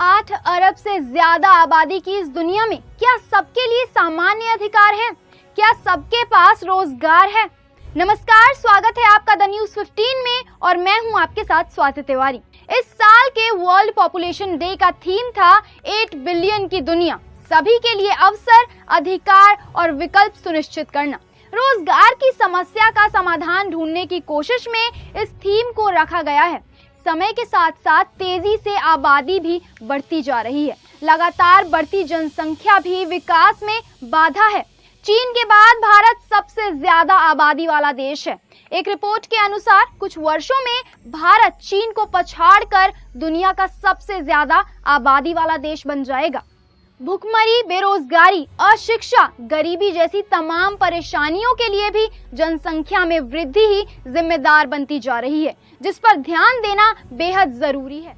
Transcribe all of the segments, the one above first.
8 अरब से ज्यादा आबादी की इस दुनिया में क्या सबके लिए सामान्य अधिकार है? क्या सबके पास रोजगार है? नमस्कार, स्वागत है आपका द न्यूज़ 15 में और मैं हूं आपके साथ स्वाति तिवारी। इस साल के वर्ल्ड पॉपुलेशन डे का थीम था 8 बिलियन की दुनिया, सभी के लिए अवसर, अधिकार और विकल्प सुनिश्चित करना। रोजगार की समस्या का समाधान ढूंढने की कोशिश में इस थीम को रखा गया है। समय के साथ साथ तेजी से आबादी भी बढ़ती जा रही है। लगातार बढ़ती जनसंख्या भी विकास में बाधा है। चीन के बाद भारत सबसे ज्यादा आबादी वाला देश है। एक रिपोर्ट के अनुसार कुछ वर्षों में भारत चीन को पछाड़कर दुनिया का सबसे ज्यादा आबादी वाला देश बन जाएगा। भुखमरी, बेरोजगारी, अशिक्षा, गरीबी जैसी तमाम परेशानियों के लिए भी जनसंख्या में वृद्धि ही जिम्मेदार बनती जा रही है, जिस पर ध्यान देना बेहद जरूरी है।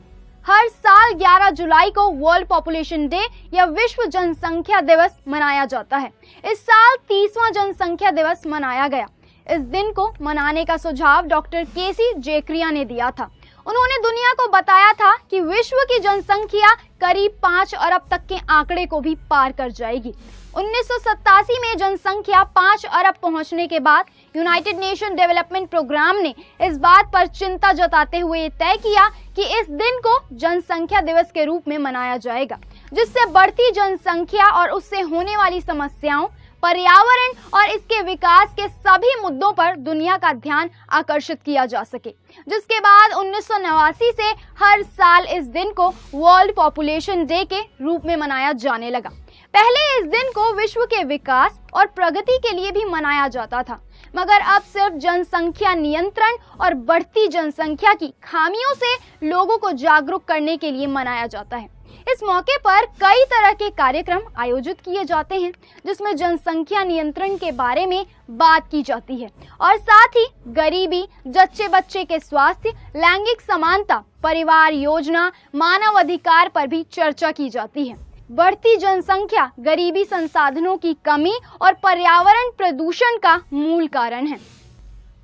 हर साल 11 जुलाई को वर्ल्ड पॉपुलेशन डे या विश्व जनसंख्या दिवस मनाया जाता है। इस साल 30वां जनसंख्या दिवस मनाया गया। इस दिन को मनाने का सुझाव डॉक्टर केसी जेकरिया ने दिया था। उन्होंने दुनिया को बताया था कि विश्व की जनसंख्या करीब 5 अरब तक के आंकड़े को भी पार कर जाएगी। 1987 में जनसंख्या 5 अरब पहुंचने के बाद यूनाइटेड नेशन डेवलपमेंट प्रोग्राम ने इस बात पर चिंता जताते हुए तय किया कि इस दिन को जनसंख्या दिवस के रूप में मनाया जाएगा, जिससे बढ़ती जनसंख्या और उससे होने वाली समस्याओं, पर्यावरण और इसके विकास के सभी मुद्दों पर दुनिया का ध्यान आकर्षित किया जा सके। जिसके बाद 1989 से हर साल इस दिन को वर्ल्ड पॉपुलेशन डे के रूप में मनाया जाने लगा। पहले इस दिन को विश्व के विकास और प्रगति के लिए भी मनाया जाता था, मगर अब सिर्फ जनसंख्या नियंत्रण और बढ़ती जनसंख्या की खामियों से लोगों को जागरूक करने के लिए मनाया जाता है। इस मौके पर कई तरह के कार्यक्रम आयोजित किए जाते हैं, जिसमें जनसंख्या नियंत्रण के बारे में बात की जाती है और साथ ही गरीबी, जच्चे बच्चे के स्वास्थ्य, लैंगिक समानता, परिवार योजना, मानव अधिकार पर भी चर्चा की जाती है। बढ़ती जनसंख्या, गरीबी, संसाधनों की कमी और पर्यावरण प्रदूषण का मूल कारण है।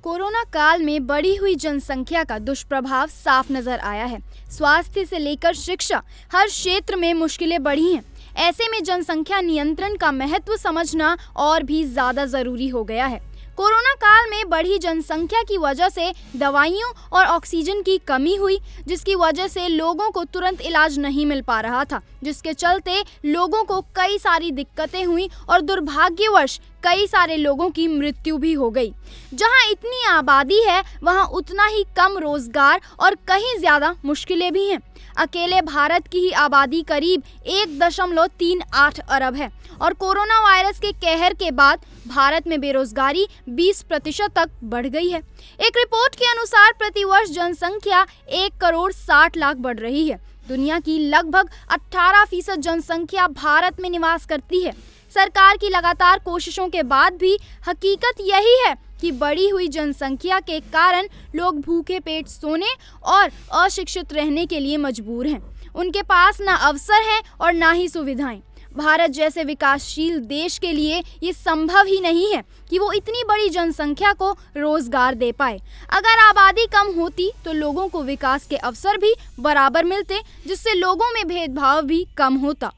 कोरोना काल में बढ़ी हुई जनसंख्या का दुष्प्रभाव साफ नजर आया है। स्वास्थ्य से लेकर शिक्षा, हर क्षेत्र में मुश्किलें बढ़ी हैं। ऐसे में जनसंख्या नियंत्रण का महत्व समझना और भी ज्यादा जरूरी हो गया है। कोरोना काल में बढ़ी जनसंख्या की वजह से दवाइयों और ऑक्सीजन की कमी हुई, जिसकी वजह से लोगों को तुरंत इलाज नहीं मिल पा रहा था, जिसके चलते लोगों को कई सारी दिक्कतें हुई और दुर्भाग्यवश कई सारे लोगों की मृत्यु भी हो गई। जहां इतनी आबादी है, वहां उतना ही कम रोजगार और कहीं ज्यादा मुश्किलें भी हैं। अकेले भारत की ही आबादी करीब 1.38 अरब है और कोरोना वायरस के कहर के बाद भारत में बेरोजगारी 20% तक बढ़ गई है। एक रिपोर्ट के अनुसार प्रतिवर्ष जनसंख्या 1 करोड़ 60 लाख बढ़ रही है। दुनिया की लगभग 18% जनसंख्या भारत में निवास करती है। सरकार की लगातार कोशिशों के बाद भी हकीकत यही है कि बढ़ी हुई जनसंख्या के कारण लोग भूखे पेट सोने और अशिक्षित रहने के लिए मजबूर हैं। उनके पास ना अवसर हैं और ना ही सुविधाएं। भारत जैसे विकासशील देश के लिए ये संभव ही नहीं है कि वो इतनी बड़ी जनसंख्या को रोजगार दे पाए। अगर आबादी कम होती तो लोगों को विकास के अवसर भी बराबर मिलते, जिससे लोगों में भेदभाव भी कम होता।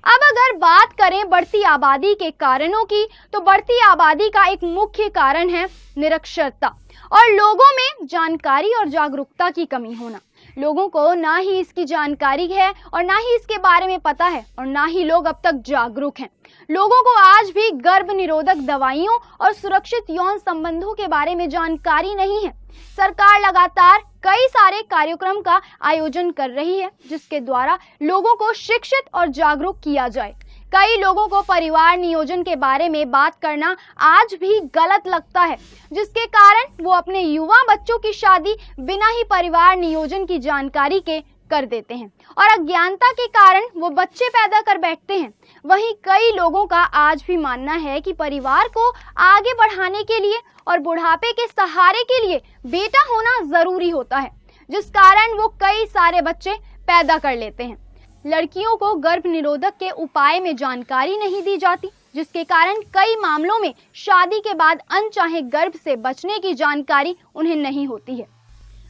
अब अगर बात करें बढ़ती आबादी के कारणों की, तो बढ़ती आबादी का एक मुख्य कारण है निरक्षरता और लोगों में जानकारी और जागरूकता की कमी होना। लोगों को ना ही इसकी जानकारी है और ना ही इसके बारे में पता है और ना ही लोग अब तक जागरूक हैं। लोगों को आज भी गर्भ निरोधक दवाइयों और सुरक्षित यौन संबंधों के बारे में जानकारी नहीं है। सरकार लगातार कई सारे कार्यक्रम का आयोजन कर रही है, जिसके द्वारा लोगों को शिक्षित और जागरूक किया जाए। कई लोगों को परिवार नियोजन के बारे में बात करना आज भी गलत लगता है, जिसके कारण वो अपने युवा बच्चों की शादी बिना ही परिवार नियोजन की जानकारी के कर देते हैं और अज्ञानता के कारण वो बच्चे पैदा कर बैठते हैं। वहीं कई लोगों का आज भी मानना है कि परिवार को आगे बढ़ाने के लिए और बुढ़ापे के सहारे के लिए बेटा होना जरूरी होता है, जिस कारण वो कई सारे बच्चे पैदा कर लेते हैं। लड़कियों को गर्भ निरोधक के उपाय में जानकारी नहीं दी जाती, जिसके कारण कई मामलों में शादी के बाद अनचाहे गर्भ से बचने की जानकारी उन्हें नहीं होती है।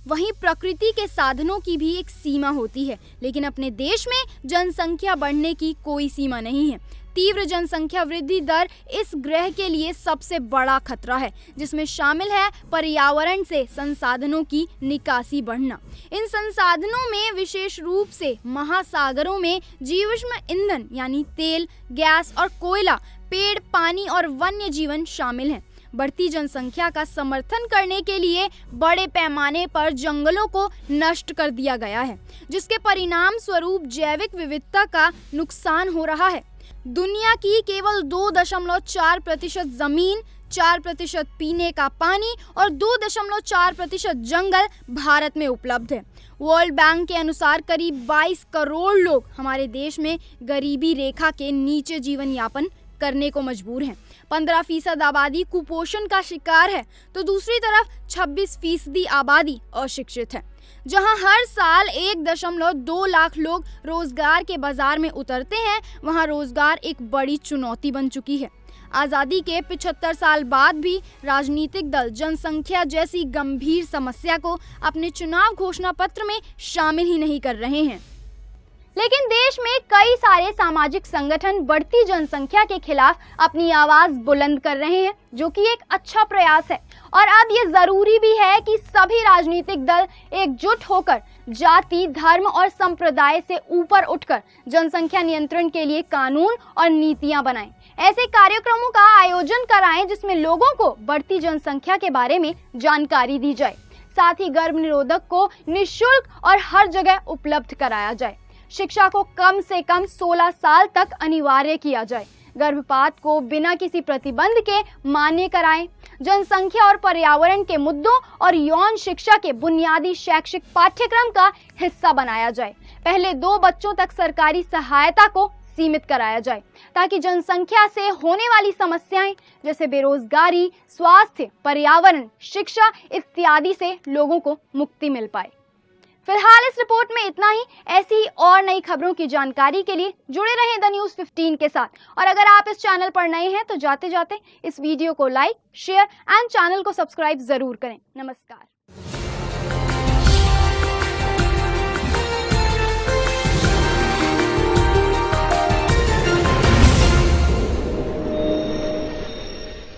वहीं प्रकृति के साधनों की भी एक सीमा होती है, लेकिन अपने देश में जनसंख्या बढ़ने की कोई सीमा नहीं है। तीव्र जनसंख्या वृद्धि दर इस ग्रह के लिए सबसे बड़ा खतरा है, जिसमें शामिल है पर्यावरण से संसाधनों की निकासी बढ़ना। इन संसाधनों में विशेष रूप से महासागरों में जीवाश्म ईंधन यानी तेल, गैस और कोयला, पेड़, पानी और वन्य जीवन शामिल हैं। बढ़ती जनसंख्या का समर्थन करने के लिए बड़े पैमाने पर जंगलों को नष्ट कर दिया गया है, जिसके परिणाम स्वरूप जैविक विविधता का नुकसान हो रहा है। दुनिया की केवल 2.4% जमीन, 4% पीने का पानी और 2.4% जंगल भारत में उपलब्ध है। वर्ल्ड बैंक के अनुसार करीब 22 करोड़ लोग हमारे देश में गरीबी रेखा के नीचे जीवन यापन करने को मजबूर हैं। 15% आबादी कुपोषण का शिकार है, तो दूसरी तरफ 26% आबादी अशिक्षित है। जहां हर साल 1.2 लाख लोग रोजगार के बाजार में उतरते हैं, वहां रोजगार एक बड़ी चुनौती बन चुकी है। आज़ादी के 75 साल बाद भी राजनीतिक दल जनसंख्या जैसी गंभीर समस्या को अपने चुनाव घोषणा पत्र में शामिल ही नहीं कर रहे हैं। लेकिन देश में कई सारे सामाजिक संगठन बढ़ती जनसंख्या के खिलाफ अपनी आवाज बुलंद कर रहे हैं, जो कि एक अच्छा प्रयास है। और अब ये जरूरी भी है कि सभी राजनीतिक दल एकजुट होकर जाति, धर्म और संप्रदाय से ऊपर उठकर जनसंख्या नियंत्रण के लिए कानून और नीतियां बनाएं। ऐसे कार्यक्रमों का आयोजन कराएं जिसमें लोगों को बढ़ती जनसंख्या के बारे में जानकारी दी जाए। साथ ही गर्भ निरोधक को निःशुल्क और हर जगह उपलब्ध कराया जाए। शिक्षा को कम से कम 16 साल तक अनिवार्य किया जाए। गर्भपात को बिना किसी प्रतिबंध के मान्य कराएं। जनसंख्या और पर्यावरण के मुद्दों और यौन शिक्षा के बुनियादी शैक्षिक पाठ्यक्रम का हिस्सा बनाया जाए। पहले 2 बच्चों तक सरकारी सहायता को सीमित कराया जाए, ताकि जनसंख्या से होने वाली समस्याएं जैसे बेरोजगारी, स्वास्थ्य, पर्यावरण, शिक्षा इत्यादि से लोगों को मुक्ति मिल पाए। फिलहाल इस रिपोर्ट में इतना ही। ऐसी ही और नई खबरों की जानकारी के लिए जुड़े रहें द न्यूज़ 15 के साथ। और अगर आप इस चैनल पर नए हैं तो जाते जाते इस वीडियो को लाइक, शेयर एंड चैनल को सब्सक्राइब जरूर करें। नमस्कार।